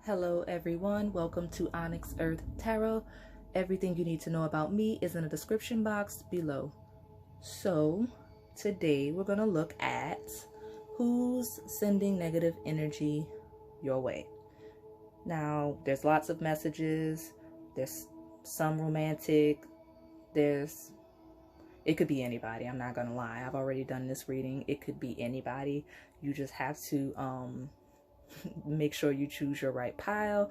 Hello everyone, welcome to Onyx Earth Tarot. Everything you need to know about me is in the description box below. So today we're going to look at who's sending negative energy your way. Now there's lots of messages, there's some romantic, it could be anybody. I'm not gonna lie, I've already done this reading. It could be anybody. You just have to make sure you choose your right pile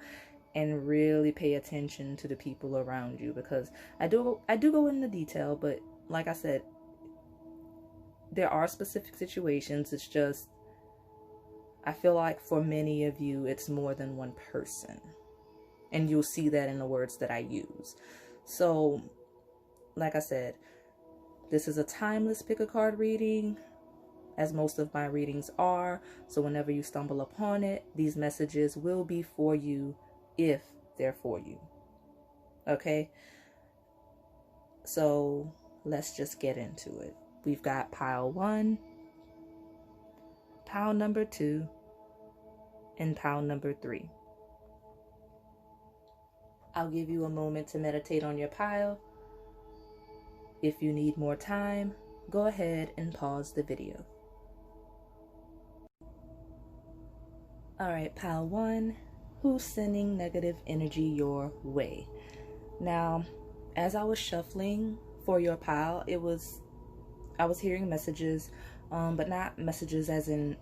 and really pay attention to the people around you, because I do go into detail, but like I said, there are specific situations. It's just, I feel like for many of you it's more than one person, and you'll see that in the words that I use. So like I said, this is a timeless pick a card reading, as most of my readings are. So whenever you stumble upon it, these messages will be for you if they're for you. Okay? So let's just get into it. We've got pile 1, pile number 2, and pile number 3. I'll give you a moment to meditate on your pile. If you need more time, go ahead and pause the video. Alright, pile 1, who's sending negative energy your way? Now, as I was shuffling for your pile, I was hearing messages, but not messages as in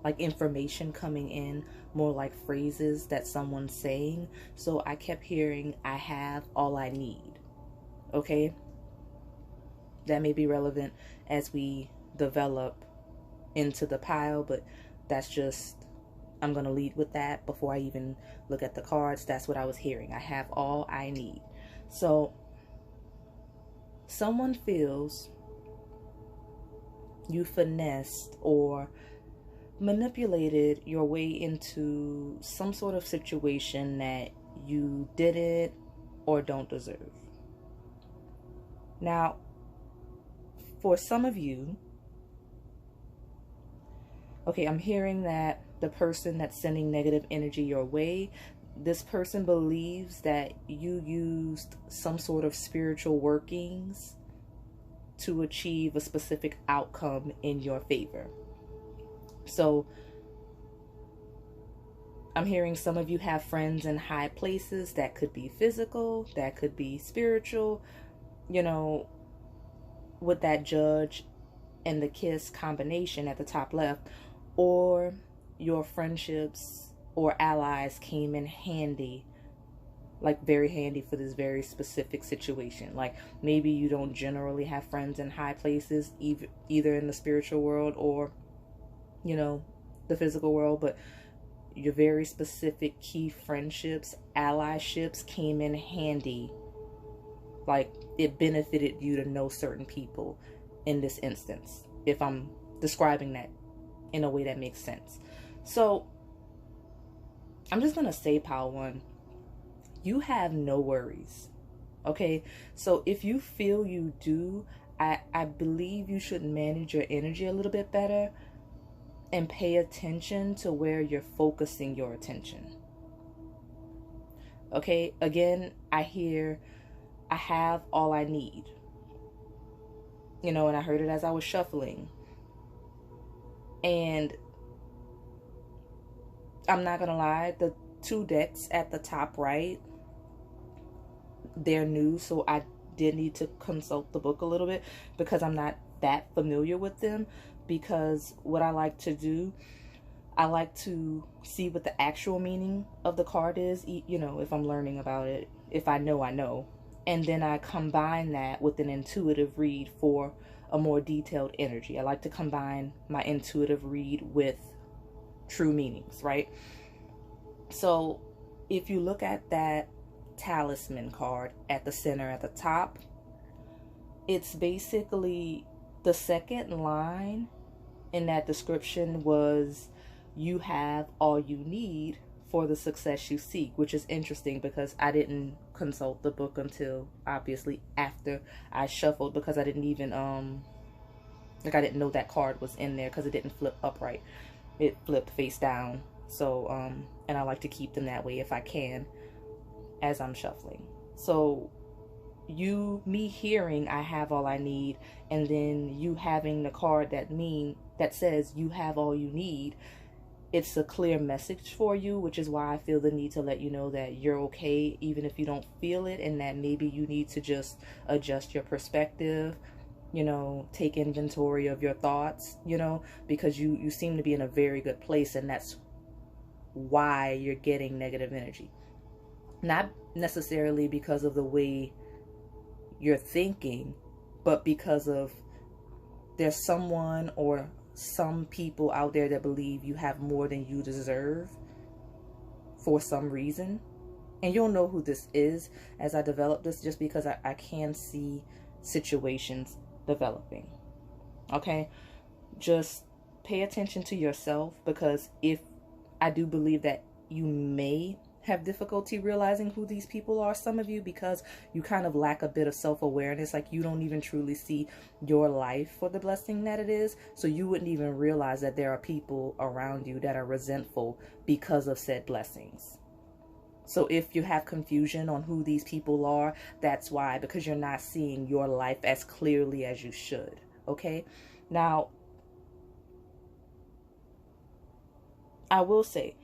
like information coming in, more like phrases that someone's saying. So I kept hearing, I have all I need. Okay? That may be relevant as we develop into the pile, but that's just, I'm going to lead with that before I even look at the cards. That's what I was hearing. I have all I need. So someone feels you finessed or manipulated your way into some sort of situation that you didn't or don't deserve. Now, for some of you, okay, I'm hearing that the person that's sending negative energy your way, this person believes that you used some sort of spiritual workings to achieve a specific outcome in your favor. So I'm hearing some of you have friends in high places. That could be physical, that could be spiritual, you know, with that judge and the kiss combination at the top left. Or your friendships or allies came in handy, like very handy for this very specific situation. Like maybe you don't generally have friends in high places, either in the spiritual world or, you know, the physical world, but your very specific key friendships, allyships came in handy. Like it benefited you to know certain people in this instance, if I'm describing that in a way that makes sense. So I'm just gonna say, pile 1, you have no worries. Okay, so if you feel you do, I believe you should manage your energy a little bit better and pay attention to where you're focusing your attention. Okay, again, I hear, I have all I need, you know, and I heard it as I was shuffling. And I'm not gonna lie, the 2 decks at the top right, they're new, so I did need to consult the book a little bit because I'm not that familiar with them. Because what I like to do, I like to see what the actual meaning of the card is, you know, if I'm learning about it. If I know, I know. And then I combine that with an intuitive read for a more detailed energy. I like to combine my intuitive read with true meanings, right? So if you look at that talisman card at the center at the top, it's basically the second line in that description was, you have all you need for the success you seek, which is interesting because I didn't consult the book until obviously after I shuffled, because I didn't even like I didn't know that card was in there because it didn't flip upright. It flipped face down So, and I like to keep them that way if I can as I'm shuffling. So me hearing I have all I need, and then you having the card that says you have all you need, it's a clear message for you, which is why I feel the need to let you know that you're okay, even if you don't feel it, and that maybe you need to just adjust your perspective, take inventory of your thoughts, because you seem to be in a very good place, and that's why you're getting negative energy. Not necessarily because of the way you're thinking, but because of there's someone or some people out there that believe you have more than you deserve for some reason. And you'll know who this is as I develop this, just because I can see situations developing. Okay? Just pay attention to yourself, because if I do believe that you may have difficulty realizing who these people are, some of you, because you kind of lack a bit of self-awareness, like you don't even truly see your life for the blessing that it is, so you wouldn't even realize that there are people around you that are resentful because of said blessings. So if you have confusion on who these people are, that's why, because you're not seeing your life as clearly as you should. Okay? Now, I will say,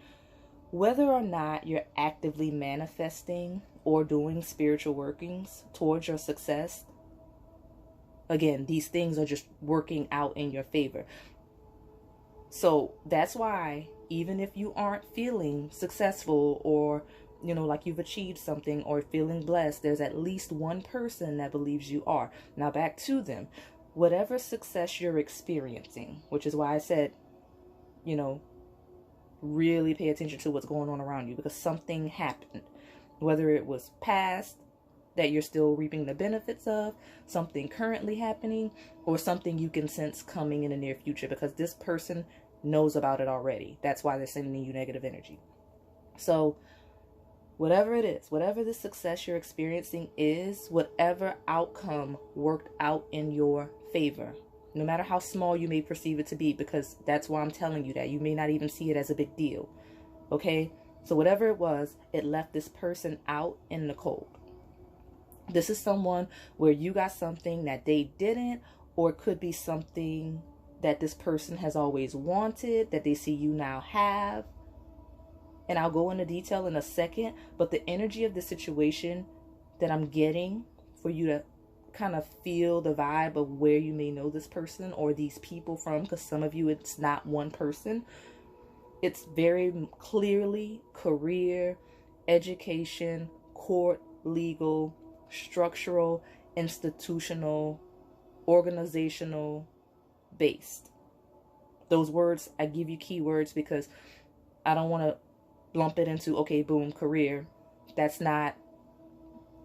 whether or not you're actively manifesting or doing spiritual workings towards your success, again, these things are just working out in your favor. So that's why, even if you aren't feeling successful, or like you've achieved something or feeling blessed, there's at least one person that believes you are. Now back to them. Whatever success you're experiencing, which is why I said, really pay attention to what's going on around you, because something happened, whether it was past that you're still reaping the benefits of, something currently happening, or something you can sense coming in the near future, because this person knows about it already. That's why they're sending you negative energy. So whatever it is, whatever the success you're experiencing is, whatever outcome worked out in your favor, no matter how small you may perceive it to be, because that's why I'm telling you that you may not even see it as a big deal. Okay? So whatever it was, it left this person out in the cold. This is someone where you got something that they didn't, or it could be something that this person has always wanted, that they see you now have. And I'll go into detail in a second, but the energy of the situation that I'm getting for you to kind of feel the vibe of where you may know this person or these people from, because some of you, it's not one person. It's very clearly career, education, court, legal, structural, institutional, organizational based. Those words, I give you keywords because I don't want to lump it into, okay, boom, career. That's not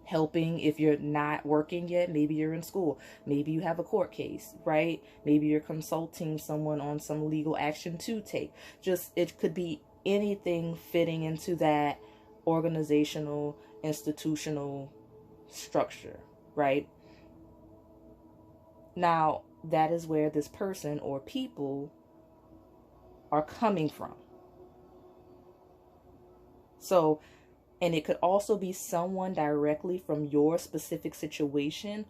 helping if you're not working yet. Maybe you're in school. Maybe you have a court case, right? Maybe you're consulting someone on some legal action to take. Just, it could be anything fitting into that organizational, institutional structure, right? Now, that is where this person or people are coming from. So, and it could also be someone directly from your specific situation,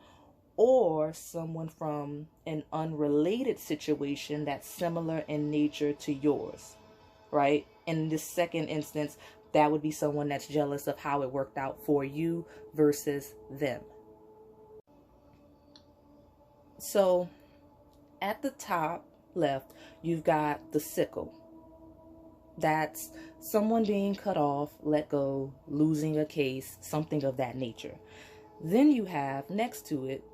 or someone from an unrelated situation that's similar in nature to yours, right? In this second instance, that would be someone that's jealous of how it worked out for you versus them. So at the top left, you've got the sickle. That's someone being cut off, let go, losing a case, something of that nature. Then you have next to it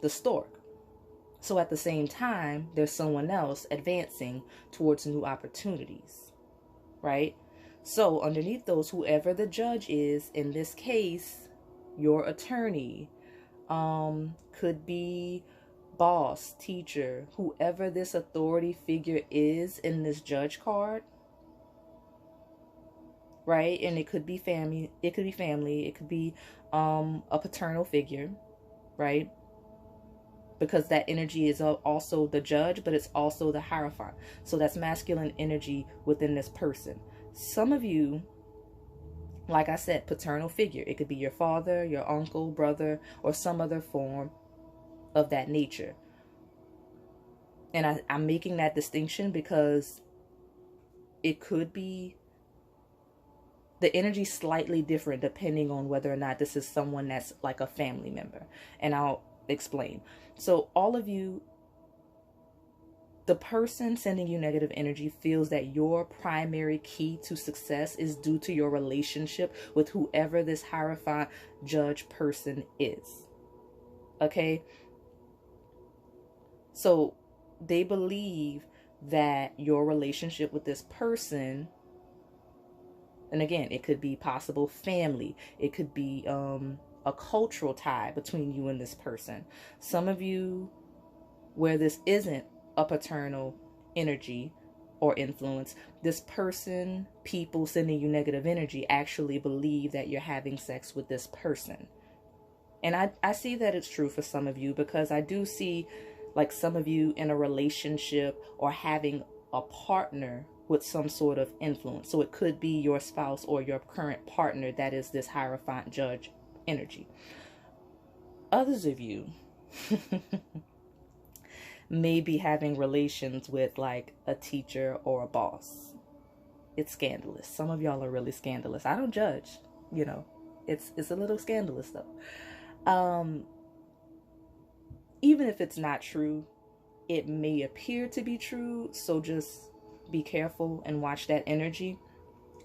the stork. So at the same time, there's someone else advancing towards new opportunities, right? So underneath those, whoever the judge is, in this case, your attorney, could be boss, teacher, whoever this authority figure is in this judge card, right? And it could be family, it could be a paternal figure, right? because that energy is also the judge, but it's also the Hierophant. So that's masculine energy within this person. Some of you, like I said, paternal figure. It could be your father, your uncle, brother, or some other form of that nature. And I'm making that distinction because it could be the energy slightly different depending on whether or not this is someone that's like a family member. And I'll explain. So all of you, the person sending you negative energy feels that your primary key to success is due to your relationship with whoever this Hierophant judge person is. Okay? So they believe that your relationship with this person, and again, it could be possible family, it could be a cultural tie between you and this person. Some of you, where this isn't a paternal energy or influence, this person, people sending you negative energy actually believe that you're having sex with this person. And I see that it's true for some of you, because I do see like some of you in a relationship or having a partner with some sort of influence. So it could be your spouse or your current partner that is this Hierophant judge energy. Others of you may be having relations with like a teacher or a boss. It's scandalous. Some of y'all are really scandalous. I don't judge, you know. It's a little scandalous though. Even if it's not true, it may appear to be true. So just be careful and watch that energy.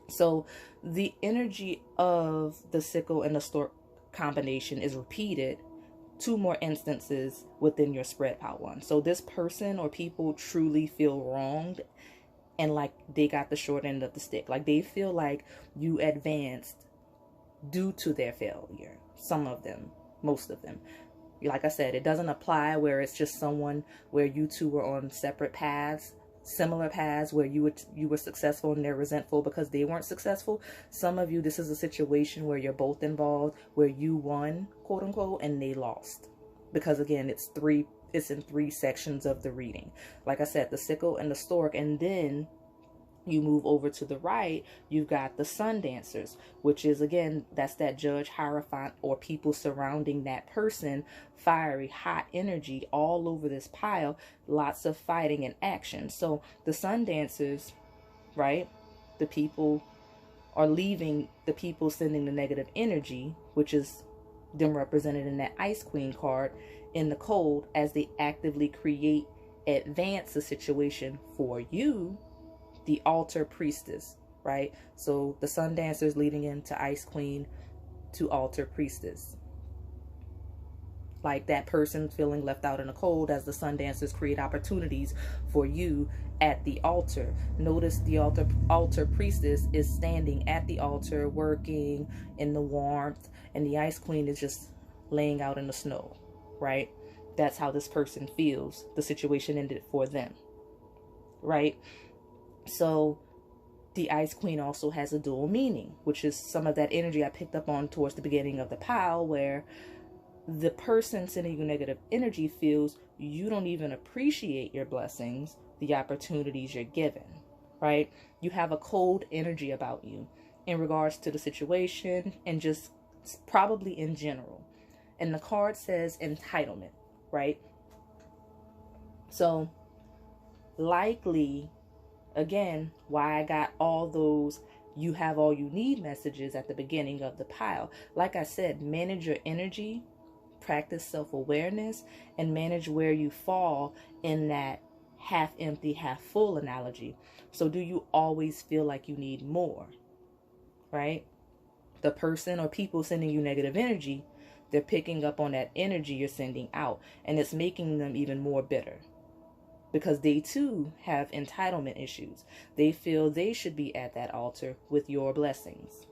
So the energy of the sickle and the stork combination is repeated 2 more instances within your spread pile 1. So this person or people truly feel wronged and like they got the short end of the stick. Like they feel like you advanced due to their failure. Some of them, most of them. Like I said, it doesn't apply where it's just someone where you two were on separate paths, similar paths, where you were successful and they're resentful because they weren't successful. Some of you, this is a situation where you're both involved, where you won, quote unquote, and they lost. Because again, it's in 3 sections of the reading. Like I said, the sickle and the stork, and then you move over to the right, you've got the sun dancers, which is, again, that's that judge Hierophant or people surrounding that person, fiery, hot energy all over this pile, lots of fighting and action. So the sun dancers, right, the people are leaving the people sending the negative energy, which is them represented in that Ice Queen card, in the cold as they actively advance the situation for you, the altar priestess, right? So the sun dancers leading into Ice Queen to altar priestess. Like that person feeling left out in the cold as the sun dancers create opportunities for you at the altar. Notice the altar priestess is standing at the altar working in the warmth, and the Ice Queen is just laying out in the snow, right? That's how this person feels. The situation ended for them, right? So the Ice Queen also has a dual meaning, which is some of that energy I picked up on towards the beginning of the pile, where the person sending you negative energy feels you don't even appreciate your blessings, the opportunities you're given, right? You have a cold energy about you in regards to the situation and just probably in general. And the card says entitlement, right? So likely, again, why I got all those "you have all you need" messages at the beginning of the pile. Like I said, manage your energy, practice self-awareness, and manage where you fall in that half empty, half full analogy. So do you always feel like you need more, right? The person or people sending you negative energy, they're picking up on that energy you're sending out, and it's making them even more bitter. Because they too have entitlement issues. They feel they should be at that altar with your blessings,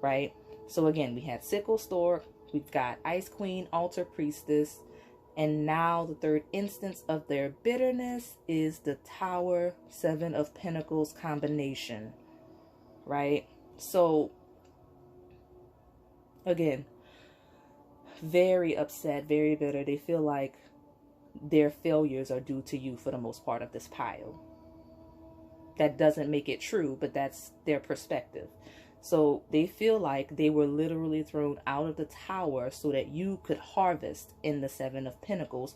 right? So again, we had sickle, stork, we've got Ice Queen, altar priestess, and now the third instance of their bitterness is the Tower, 7 of Pentacles combination, right? So again, very upset, very bitter. They feel like their failures are due to you for the most part of this pile. That doesn't make it true, but that's their perspective. So they feel like they were literally thrown out of the tower so that you could harvest in the Seven of Pentacles,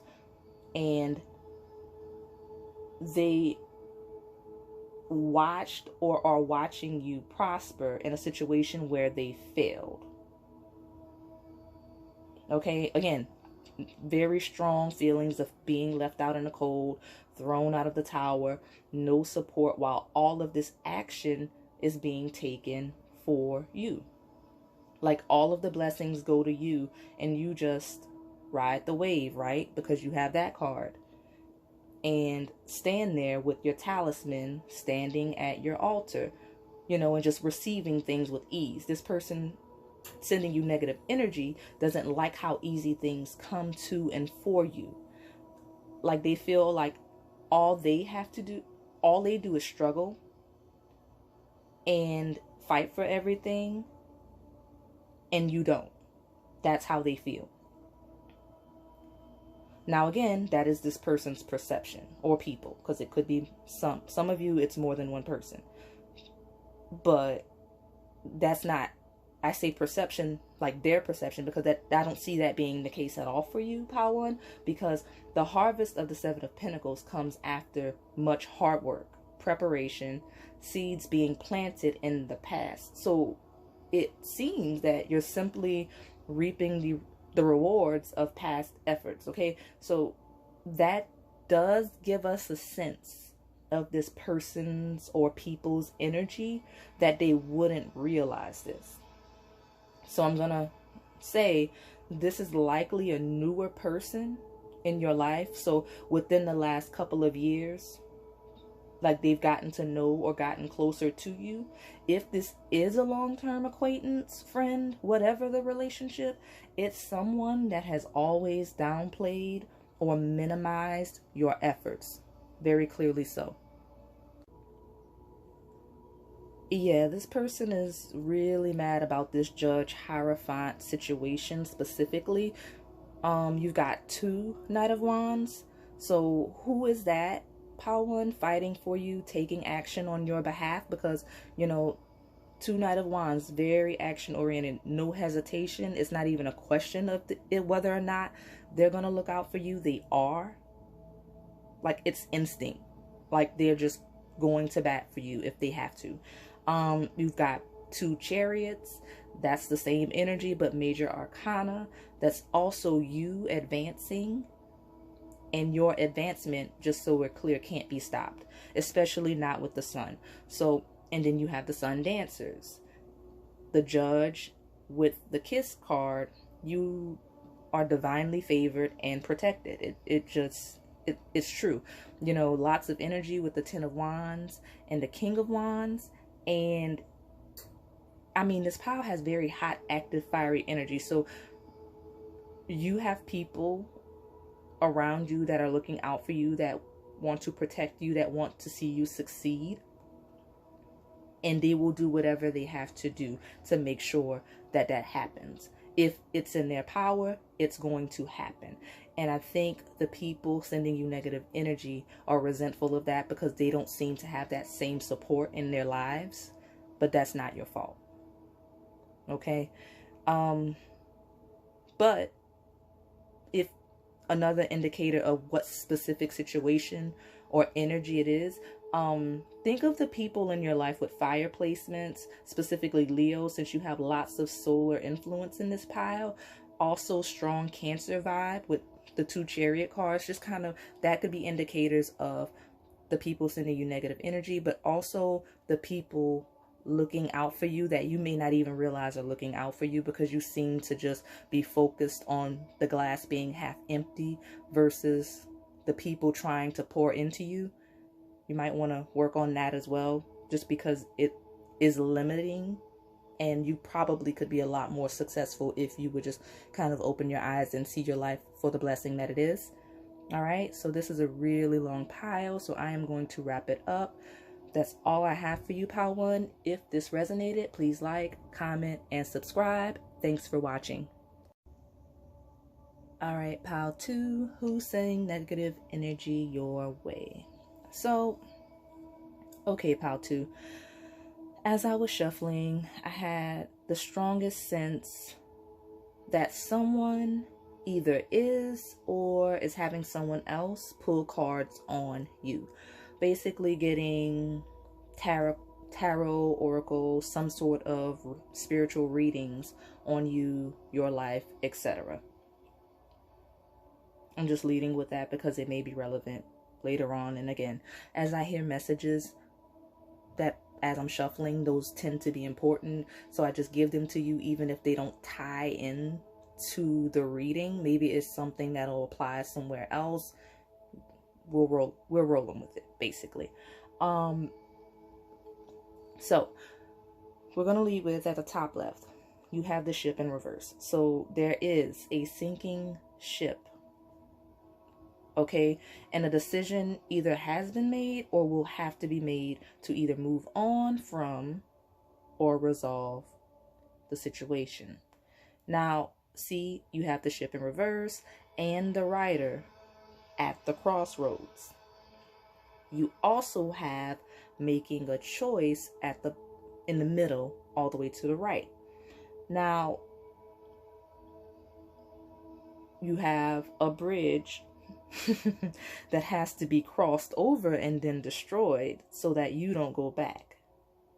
and they watched or are watching you prosper in a situation where they failed. Okay, again, very strong feelings of being left out in the cold, thrown out of the tower, no support, while all of this action is being taken for you. Like all of the blessings go to you and you just ride the wave, right? Because you have that card. And stand there with your talisman standing at your altar, and just receiving things with ease. This person sending you negative energy doesn't like how easy things come to and for you. Like they feel like all they do is struggle and fight for everything, and you don't. That's how they feel. Now again, that is this person's perception, or people, because it could be some of you, it's more than one person. But that's not, I say perception, like their perception, because I don't see that being the case at all for you, Power One, because the harvest of the Seven of Pentacles comes after much hard work, preparation, seeds being planted in the past. So it seems that you're simply reaping the rewards of past efforts. Okay, so that does give us a sense of this person's or people's energy, that they wouldn't realize this. So I'm gonna say this is likely a newer person in your life. So within the last couple of years, like they've gotten to know or gotten closer to you. If this is a long-term acquaintance, friend, whatever the relationship, it's someone that has always downplayed or minimized your efforts. Very clearly so. Yeah, this person is really mad about this Judge Hierophant situation specifically. You've got 2 Knight of Wands. So who is that? Power One fighting for you, taking action on your behalf, because 2 Knight of Wands, very action oriented, no hesitation. It's not even a question of whether or not they're gonna look out for you. They are. Like it's instinct. Like they're just going to bat for you if they have to. You've got 2 Chariots. That's the same energy, but major arcana. That's also you advancing. And your advancement, just so we're clear, can't be stopped, especially not with the sun. So, and then you have the Sun Dancers. The Judge with the Kiss card, you are divinely favored and protected. It's true. Lots of energy with the 10 of Wands and the King of Wands. And I mean, this pile has very hot, active, fiery energy. So you have people around you that are looking out for you, that want to protect you, that want to see you succeed, and they will do whatever they have to do to make sure that that happens. If it's in their power, it's going to happen. And I think the people sending you negative energy are resentful of that because they don't seem to have that same support in their lives, but that's not your fault. Okay? But if another indicator of what specific situation or energy it is, think of the people in your life with fire placements, specifically Leo, since you have lots of solar influence in this pile. Also strong Cancer vibe with the 2 Chariot cards. Just kind of, that could be indicators of the people sending you negative energy, but also the people looking out for you that you may not even realize are looking out for you, because you seem to just be focused on the glass being half empty versus the people trying to pour into you. You might want to work on that as well, just because it is limiting, and you probably could be a lot more successful if you would just kind of open your eyes and see your life for the blessing that it is. All right, so this is a really long pile, so I am going to wrap it up. That's all I have for you, Pile One. If this resonated, please like, comment, and subscribe. Thanks for watching. All right, pile 2, who's sending negative energy your way? So, okay, pile 2. As I was shuffling, I had the strongest sense that someone either is or is having someone else pull cards on you. Basically getting tarot, oracle, some sort of spiritual readings on you, your life, etc. I'm just leading with that because it may be relevant later on. And again, as I hear messages that as I'm shuffling, those tend to be important. So I just give them to you even if they don't tie in to the reading. Maybe it's something that'll apply somewhere else. We're rolling with it, basically. So we're going to lead with, at the top left, you have the ship in reverse. So there is a sinking ship. Okay, and a decision either has been made or will have to be made to either move on from or resolve the situation. Now, see, you have the ship in reverse and the rider at the crossroads. You also have making a choice in the middle, all the way to the right. Now, you have a bridge that has to be crossed over and then destroyed so that you don't go back,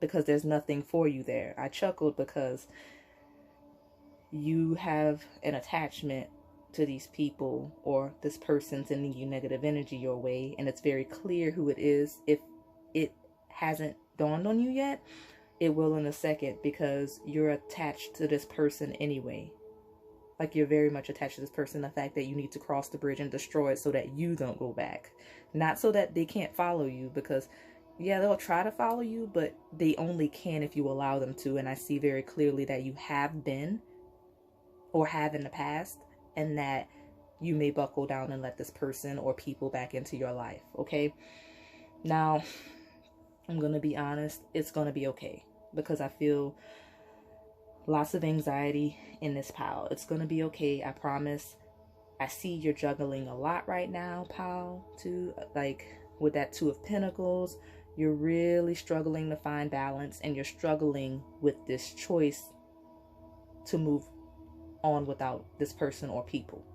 because there's nothing for you there. I chuckled because you have an attachment to these people, or this person sending you negative energy your way, and it's very clear who it is. If it hasn't dawned on you yet, it will in a second, because you're attached to this person anyway. Like, you're very much attached to this person. The fact that you need to cross the bridge and destroy it so that you don't go back. Not so that they can't follow you, because, yeah, they'll try to follow you, but they only can if you allow them to. And I see very clearly that you have been, or have in the past, and that you may buckle down and let this person or people back into your life, okay? Now, I'm going to be honest, it's going to be okay, because I feel lots of anxiety in this pile. It's going to be okay, I promise. I see you're juggling a lot right now, pile 2. Like, with that 2 of Pentacles, you're really struggling to find balance, and you're struggling with this choice to move on without this person or people.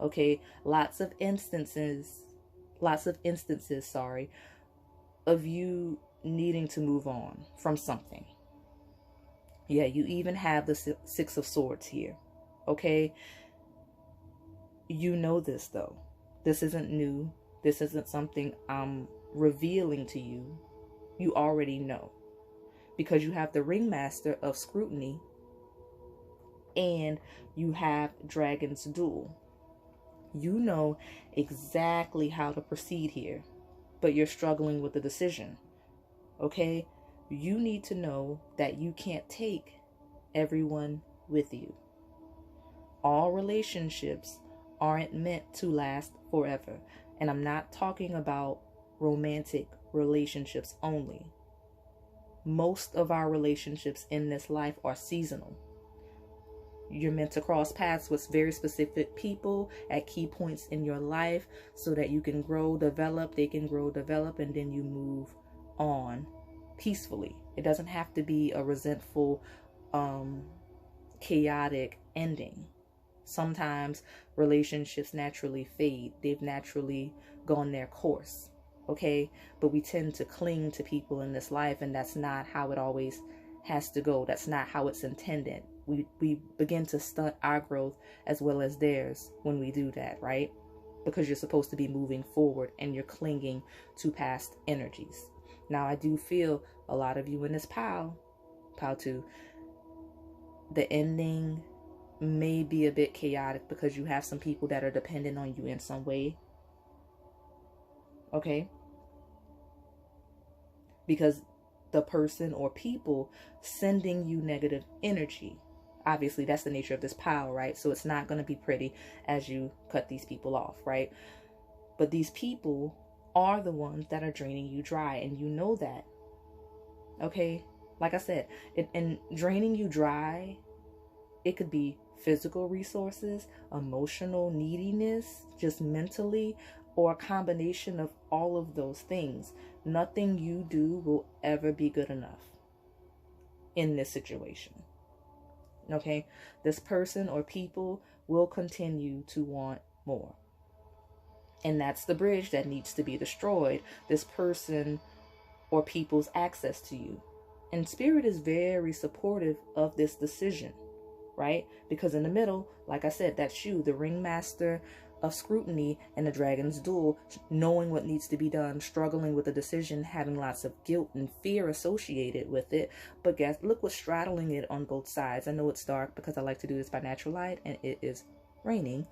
Okay, lots of instances, of you needing to move on from something. Yeah, you even have the 6 of Swords here. Okay, you know this though. This isn't new. This isn't something I'm revealing to you. You already know, because you have the Ringmaster of Scrutiny and you have Dragon's Duel. You know exactly how to proceed here, but you're struggling with the decision. Okay? You need to know that you can't take everyone with you. All relationships aren't meant to last forever. And I'm not talking about romantic relationships only. Most of our relationships in this life are seasonal. You're meant to cross paths with very specific people at key points in your life so that you can grow, develop, they can grow, develop, and then you move on peacefully. It doesn't have to be a resentful, chaotic ending. Sometimes relationships naturally fade. They've naturally gone their course. Okay? But we tend to cling to people in this life, and that's not how it always has to go. That's not how it's intended. We begin to stunt our growth as well as theirs when we do that, right? Because you're supposed to be moving forward and you're clinging to past energies. Now, I do feel a lot of you in this pile 2, the ending may be a bit chaotic because you have some people that are dependent on you in some way. Okay? Because the person or people sending you negative energy, obviously that's the nature of this pile, right? So it's not going to be pretty as you cut these people off, right? But these people are the ones that are draining you dry, and you know that. Okay? Like I said, and draining you dry, it could be physical resources, emotional neediness, just mentally, or a combination of all of those things. Nothing you do will ever be good enough in this situation. Okay? This person or people will continue to want more. And that's the bridge that needs to be destroyed. This person or people's access to you. And Spirit is very supportive of this decision, right? Because in the middle, like I said, that's you, the ringmaster of scrutiny and the dragon's duel, knowing what needs to be done, struggling with the decision, having lots of guilt and fear associated with it. But look what's straddling it on both sides. I know it's dark because I like to do this by natural light and it is raining.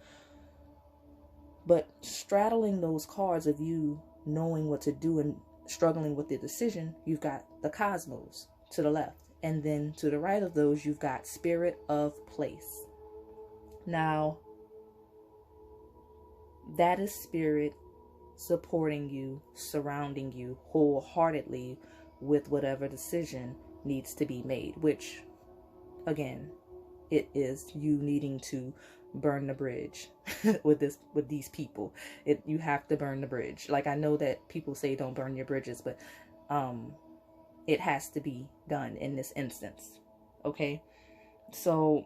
But straddling those cards of you knowing what to do and struggling with the decision, you've got the cosmos to the left. And then to the right of those, you've got spirit of place. Now, that is spirit supporting you, surrounding you wholeheartedly with whatever decision needs to be made, which, again, it is you needing to burn the bridge with these people. You have to burn the bridge. Like, I know that people say don't burn your bridges, but it has to be done in this instance. Okay? So,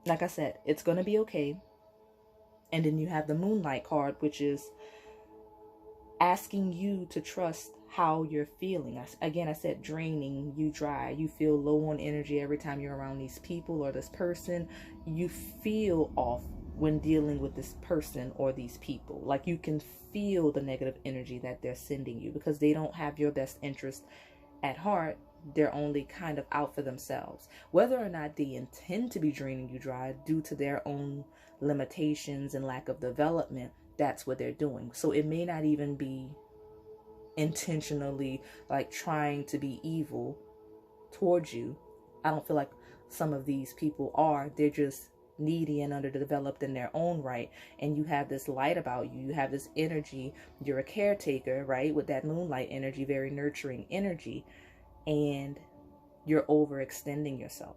like I said, it's going to be okay. And then you have the Moonlight card, which is asking you to trust how you're feeling. Again, I said draining, you dry, you feel low on energy every time you're around these people or this person. You feel off when dealing with this person or these people. Like, you can feel the negative energy that they're sending you because they don't have your best interest at heart. They're only kind of out for themselves. Whether or not they intend to be draining you dry due to their own limitations and lack of development, that's what they're doing. So it may not even be intentionally like trying to be evil towards you. I don't feel like some of these people are. They're just needy and underdeveloped in their own right. And you have this light about you. You have this energy. You're a caretaker, right? With that moonlight energy, very nurturing energy. And you're overextending yourself.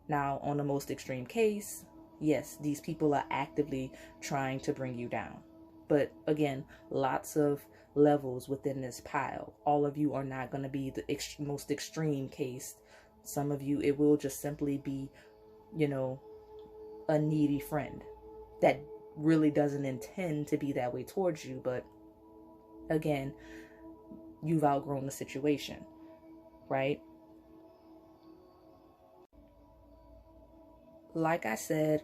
Now, on the most extreme case, yes, these people are actively trying to bring you down. But again, lots of levels within this pile. All of you are not going to be the most extreme case. Some of you, it will just simply be, a needy friend that really doesn't intend to be that way towards you. But again, you've outgrown the situation, right? Like I said,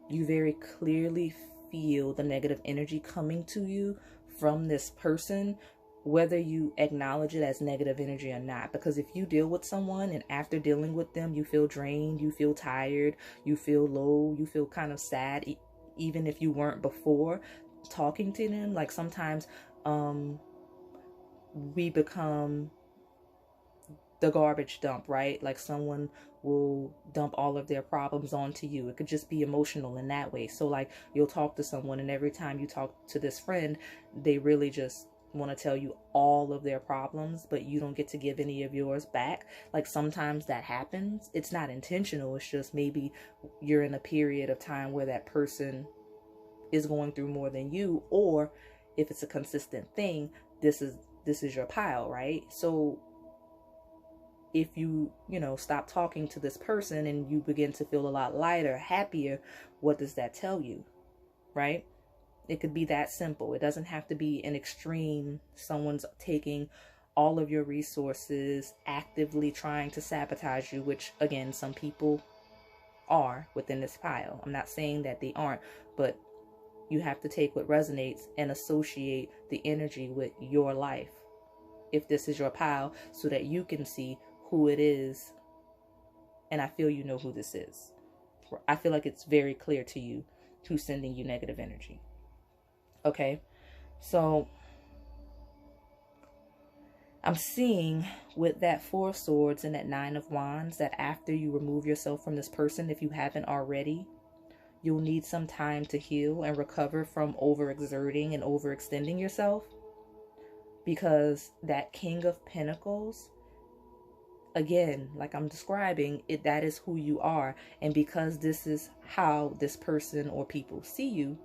you very clearly feel the negative energy coming to you from this person, whether you acknowledge it as negative energy or not. Because if you deal with someone and after dealing with them, you feel drained, you feel tired, you feel low, you feel kind of sad, even if you weren't before talking to them. Like, sometimes we become the garbage dump, right? Like, someone will dump all of their problems onto you. It could just be emotional in that way. So like, you'll talk to someone and every time you talk to this friend, they really just want to tell you all of their problems, but you don't get to give any of yours back. Like, sometimes that happens. It's not intentional. It's just maybe you're in a period of time where that person is going through more than you, or if it's a consistent thing, this is your pile, right? So if you stop talking to this person and you begin to feel a lot lighter, happier, what does that tell you, right? It could be that simple. It doesn't have to be an extreme. Someone's taking all of your resources, actively trying to sabotage you, which again, some people are within this pile. I'm not saying that they aren't, but you have to take what resonates and associate the energy with your life, if this is your pile, so that you can see who it is. And I feel you know who this is. I feel like it's very clear to you who's sending you negative energy. Okay, so I'm seeing with that 4 of Swords and that 9 of Wands that after you remove yourself from this person, if you haven't already, you'll need some time to heal and recover from overexerting and overextending yourself. Because that King of Pentacles, again, like I'm describing it, that is who you are. And because this is how this person or people see you,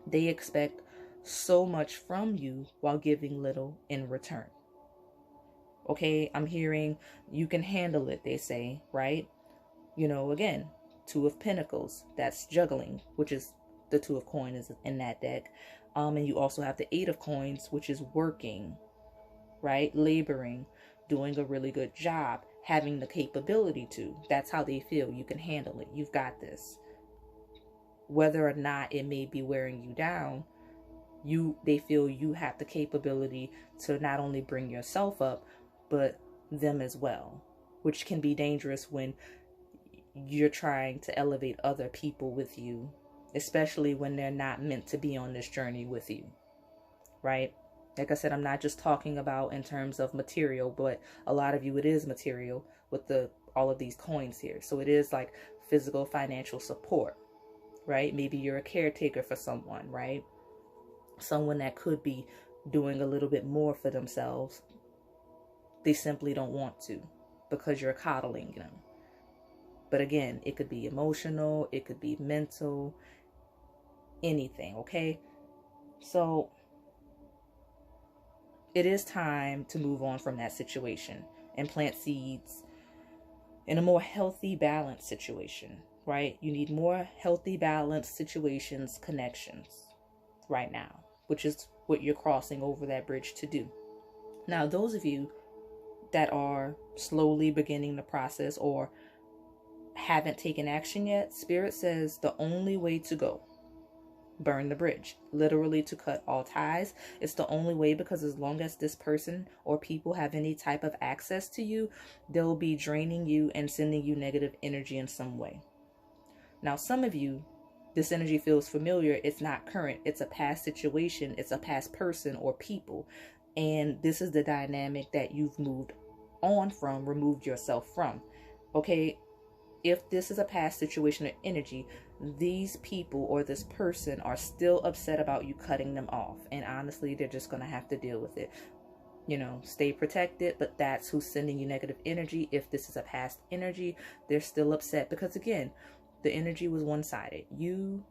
they expect so much from you while giving little in return. Okay, I'm hearing you can handle it, they say, right? Again, Two of Pentacles, that's juggling, which is the Two of Coins in that deck. And you also have the Eight of Coins, which is working, right? Laboring, doing a really good job, having the capability to. That's how they feel. You can handle it. You've got this. Whether or not it may be wearing you down, they feel you have the capability to not only bring yourself up, but them as well, which can be dangerous when you're trying to elevate other people with you, especially when they're not meant to be on this journey with you, right? Like I said, I'm not just talking about in terms of material, but a lot of you, it is material with all of these coins here. So it is like physical, financial support, right? Maybe you're a caretaker for someone, right? Someone that could be doing a little bit more for themselves. They simply don't want to because you're coddling them. But again, it could be emotional, it could be mental, anything, okay? So it is time to move on from that situation and plant seeds in a more healthy, balanced situation, right? You need more healthy, balanced situations, connections right now, which is what you're crossing over that bridge to do. Now, those of you that are slowly beginning the process or haven't taken action yet, Spirit says the only way to go, burn the bridge, literally to cut all ties. It's the only way, because as long as this person or people have any type of access to you, they'll be draining you and sending you negative energy in some way. Now, some of you, this energy feels familiar. It's not current. It's a past situation. It's a past person or people. And this is the dynamic that you've moved on from, removed yourself from. Okay, if this is a past situation or energy, these people or this person are still upset about you cutting them off. And honestly, they're just going to have to deal with it. Stay protected, but that's who's sending you negative energy. If this is a past energy, they're still upset because, again, the energy was one-sided. You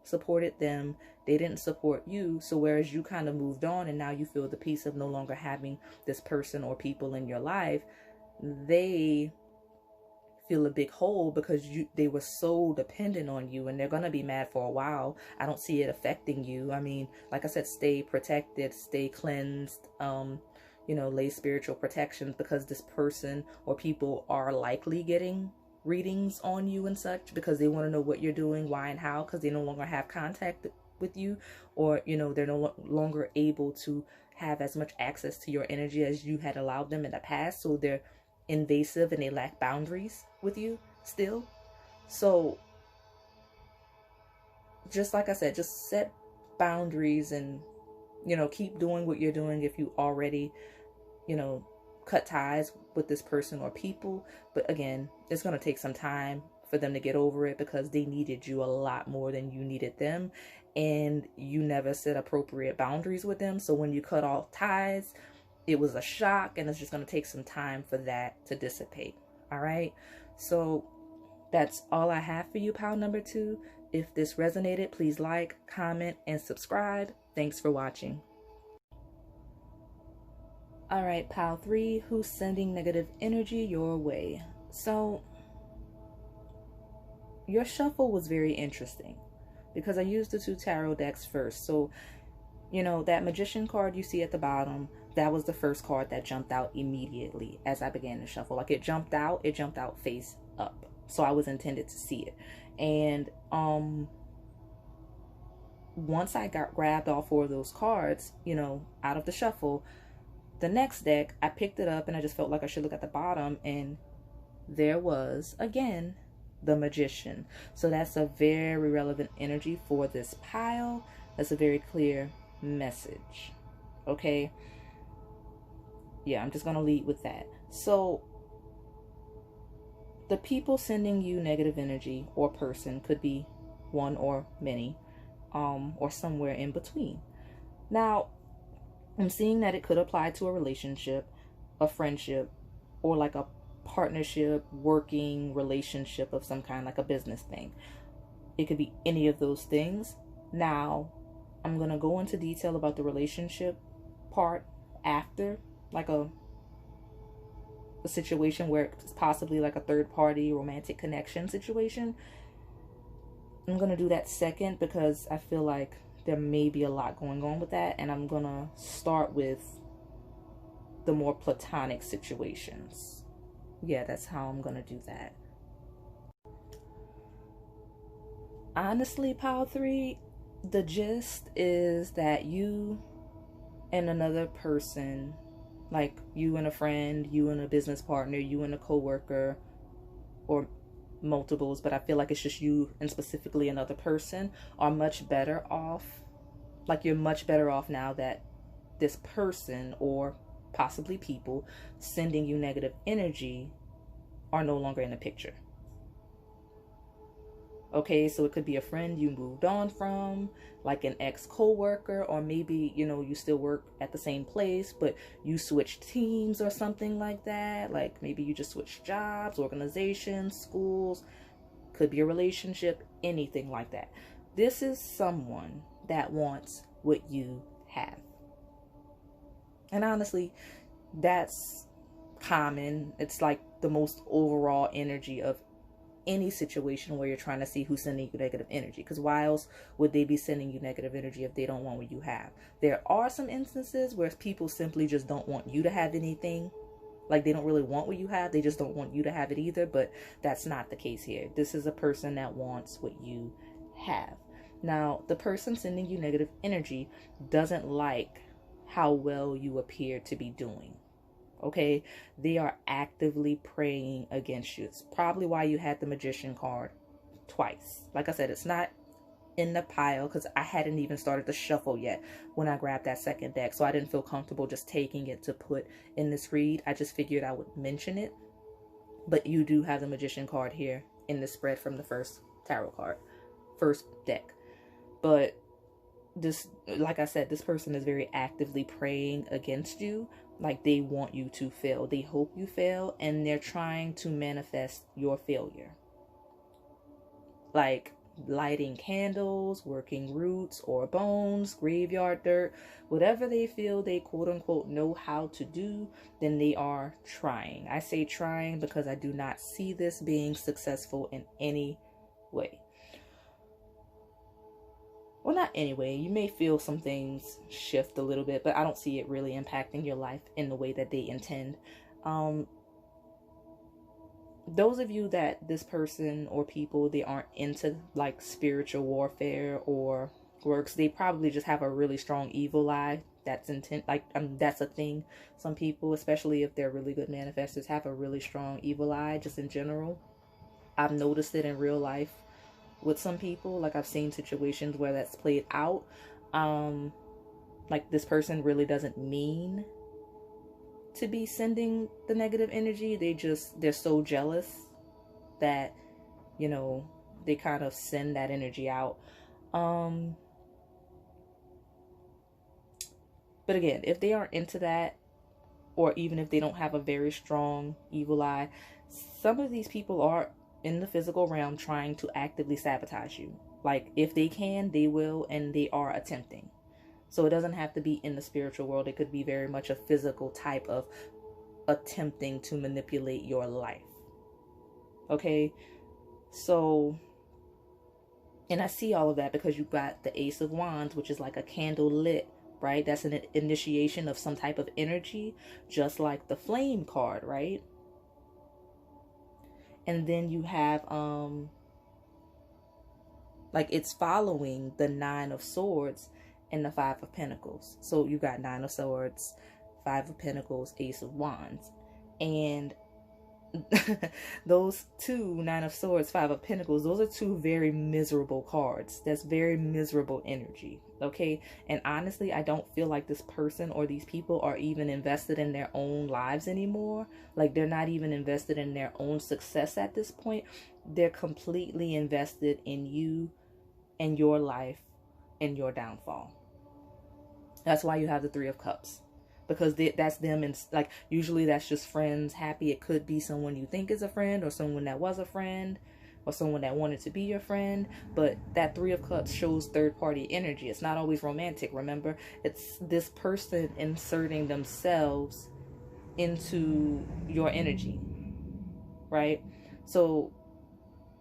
supported them. They didn't support you. So whereas you kind of moved on and now you feel the peace of no longer having this person or people in your life, they feel a big hole because they were so dependent on you, and they're going to be mad for a while. I don't see it affecting you. I mean, like I said, stay protected, stay cleansed, lay spiritual protections, because this person or people are likely getting readings on you and such because they want to know what you're doing, why and how, because they no longer have contact with you, or they're no longer able to have as much access to your energy as you had allowed them in the past. So they're invasive and they lack boundaries with you still. So just like I said, just set boundaries and keep doing what you're doing if you already cut ties with this person or people. But again, it's going to take some time for them to get over it because they needed you a lot more than you needed them, and you never set appropriate boundaries with them. So when you cut off ties, it was a shock, and it's just going to take some time for that to dissipate. All right. So that's all I have for you, pile number 2. If this resonated, please like, comment, and subscribe. Thanks for watching. All right, pile 3, who's sending negative energy your way? So your shuffle was very interesting because I used the 2 tarot decks first. So that Magician card you see at the bottom, that was the first card that jumped out immediately as I began to shuffle. Like it jumped out face up. So I was intended to see it. And once I grabbed all 4 of those cards, out of the shuffle, the next deck, I picked it up and I just felt like I should look at the bottom, and there was, again, the Magician. So that's a very relevant energy for this pile. That's a very clear message. Okay? Yeah, I'm just going to lead with that. So the people sending you negative energy or person could be one or many, or somewhere in between. Now, I'm seeing that it could apply to a relationship, a friendship, or like a partnership, working relationship of some kind, like a business thing. It could be any of those things. Now, I'm going to go into detail about the relationship part after, like a situation where it's possibly like a third party romantic connection situation. I'm going to do that second because I feel like there may be a lot going on with that. And I'm going to start with the more platonic situations. Yeah, that's how I'm going to do that. Honestly, Pile 3, the gist is that you and another person, like you and a friend, you and a business partner, you and a coworker, or multiples, but I feel like it's just you and specifically another person, are much better off. Like, you're much better off now that this person, or possibly people sending you negative energy, are no longer in the picture. Okay, so it could be a friend you moved on from, like an ex-coworker, or maybe, you still work at the same place, but you switched teams or something like that. Like, maybe you just switched jobs, organizations, schools, could be a relationship, anything like that. This is someone that wants what you have. And honestly, that's common. It's like the most overall energy of any situation where you're trying to see who's sending you negative energy, because why else would they be sending you negative energy if they don't want what you have? There are some instances where people simply just don't want you to have anything, like they don't really want what you have, they just don't want you to have it either, but that's not the case here. This is a person that wants what you have. Now, the person sending you negative energy doesn't like how well you appear to be doing. Okay, they are actively praying against you. It's probably why you had the Magician card twice. Like I said, it's not in the pile because I hadn't even started the shuffle yet when I grabbed that second deck, so I didn't feel comfortable just taking it to put in this read. I just figured I would mention it. But you do have the Magician card here in the spread from the first tarot card, first deck. But this, like I said, this person is very actively praying against you. Like, they want you to fail. They hope you fail, and they're trying to manifest your failure. Like lighting candles, working roots or bones, graveyard dirt, whatever they feel they quote unquote know how to do, then they are trying. I say trying because I do not see this being successful in any way. Well, not anyway. You may feel some things shift a little bit, but I don't see it really impacting your life in the way that they intend. Those of you that this person or people, they aren't into like spiritual warfare or works, they probably just have a really strong evil eye. That's intent. Like, that's a thing. Some people, especially if they're really good manifestors, have a really strong evil eye just in general. I've noticed it in real life with some people. Like, I've seen situations where that's played out. Like, this person really doesn't mean to be sending the negative energy. They're so jealous that, they kind of send that energy out. But again, if they aren't into that, or even if they don't have a very strong evil eye, some of these people are in the physical realm trying to actively sabotage you. Like, if they can, they will, and they are attempting. So it doesn't have to be in the spiritual world. It could be very much a physical type of attempting to manipulate your life. Okay? So, and I see all of that because you got the Ace of Wands, which is like a candle lit, right? That's an initiation of some type of energy, just like the Flame card, right? And then you have, like, it's following the Nine of Swords and the Five of Pentacles. So you got Nine of Swords, Five of Pentacles, Ace of Wands. And those two, Nine of Swords, Five of Pentacles, those are two very miserable cards. That's very miserable energy, okay? And honestly, I don't feel like this person or these people are even invested in their own lives anymore. Like, they're not even invested in their own success at this point. They're completely invested in you and your life and your downfall. That's why you have the Three of Cups. because that's them. And like, usually that's just friends happy. It could be someone you think is a friend, or someone that was a friend, or someone that wanted to be your friend. But that Three of Cups shows third party energy. It's not always romantic. Remember, it's this person inserting themselves into your energy, right? So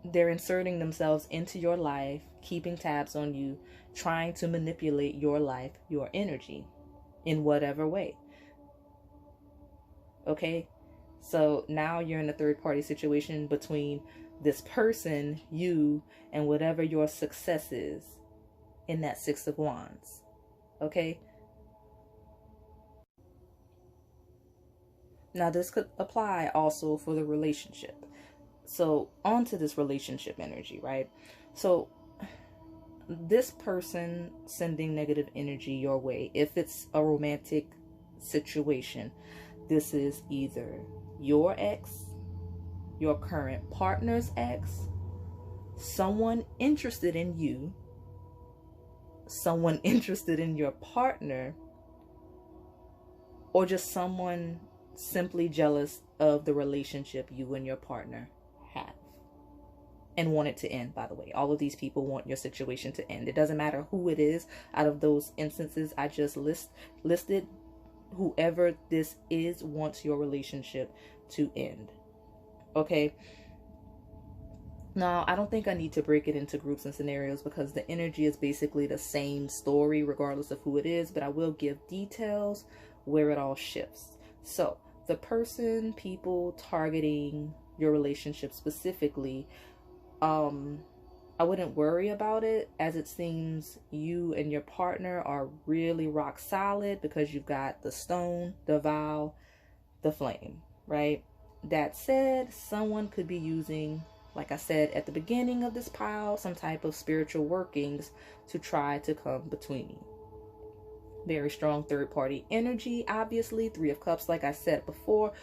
they're inserting themselves into your life, keeping tabs on you, trying to manipulate your life, your energy, in whatever way. Okay? So now you're in a third party situation between this person, you, and whatever your success is in that Six of Wands. Okay? Now this could apply also for the relationship. So on to this relationship energy, right? So this person sending negative energy your way, if it's a romantic situation, this is either your ex, your current partner's ex, someone interested in you, someone interested in your partner, or just someone simply jealous of the relationship you and your partner have and want it to end. By the way, all of these people want your situation to end. It doesn't matter who it is out of those instances I just listed. Whoever this is wants your relationship to end. Okay? Now, I don't think I need to break it into groups and scenarios because the energy is basically the same story regardless of who it is, but I will give details where it all shifts. So, the person, people targeting your relationship specifically, I wouldn't worry about it, as it seems you and your partner are really rock solid because you've got the stone, the vow, the flame, right? That said, someone could be using, like I said at the beginning of this pile, some type of spiritual workings to try to come between you. Very strong third party energy, obviously. Three of Cups, like I said before,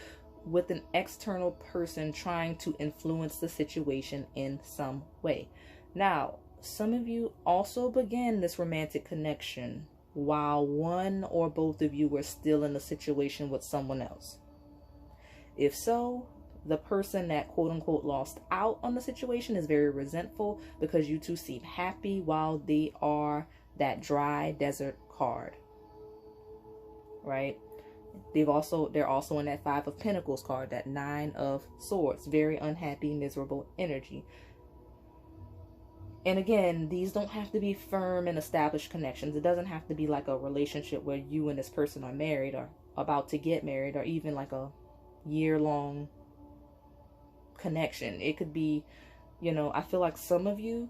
with an external person trying to influence the situation in some way. Now, some of you also began this romantic connection while one or both of you were still in a situation with someone else. If so, the person that quote unquote lost out on the situation is very resentful because you two seem happy while they are that dry desert card, right? They're also in that Five of Pentacles card, that Nine of Swords, very unhappy, miserable energy. And again, these don't have to be firm and established connections. It doesn't have to be like a relationship where you and this person are married or about to get married, or even like a year-long connection. It could be, I feel like some of you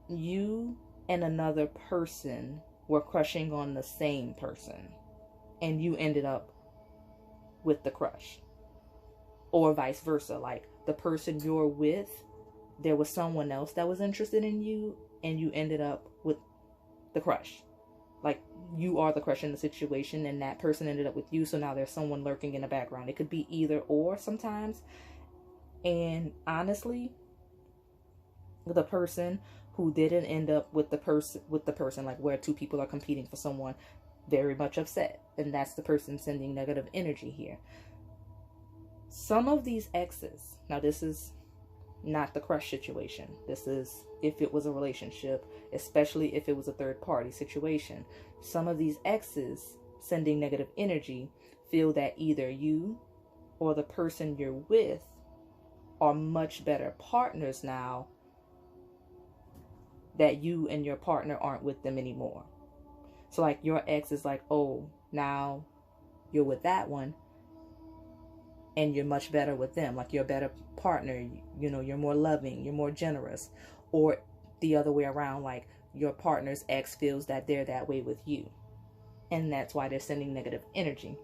and another person were crushing on the same person, and you ended up with the crush. Or vice versa, like the person you're with, there was someone else that was interested in you, and you ended up with the crush. Like, you are the crush in the situation, and that person ended up with you, so now there's someone lurking in the background. It could be either or sometimes. And honestly, the person who didn't end up with the person, like where two people are competing for someone, very much upset. And that's the person sending negative energy here. Some of these exes, now this is not the crush situation. This is if it was a relationship, especially if it was a third party situation. Some of these exes sending negative energy feel that either you or the person you're with are much better partners now that you and your partner aren't with them anymore. So like your ex is like, oh, now you're with that one and you're much better with them. Like, you're a better partner, you're more loving, you're more generous. Or the other way around, like your partner's ex feels that they're that way with you, and that's why they're sending negative energy.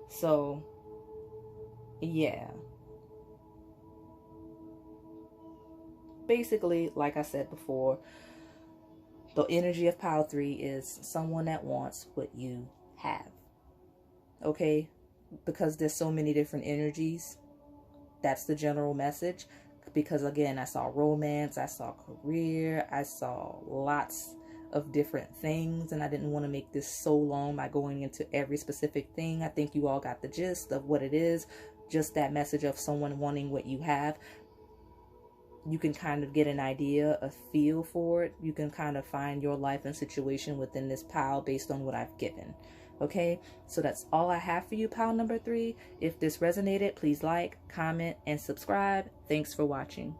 So yeah, basically, like I said before, the energy of pile 3 is someone that wants what you have. Okay? Because there's so many different energies, that's the general message. Because again, I saw romance, I saw career, I saw lots of different things, and I didn't want to make this so long by going into every specific thing. I think you all got the gist of what it is, just that message of someone wanting what you have. You can kind of get an idea, a feel for it. You can kind of find your life and situation within this pile based on what I've given. Okay, so that's all I have for you, pile number 3. If this resonated, please like, comment, and subscribe. Thanks for watching.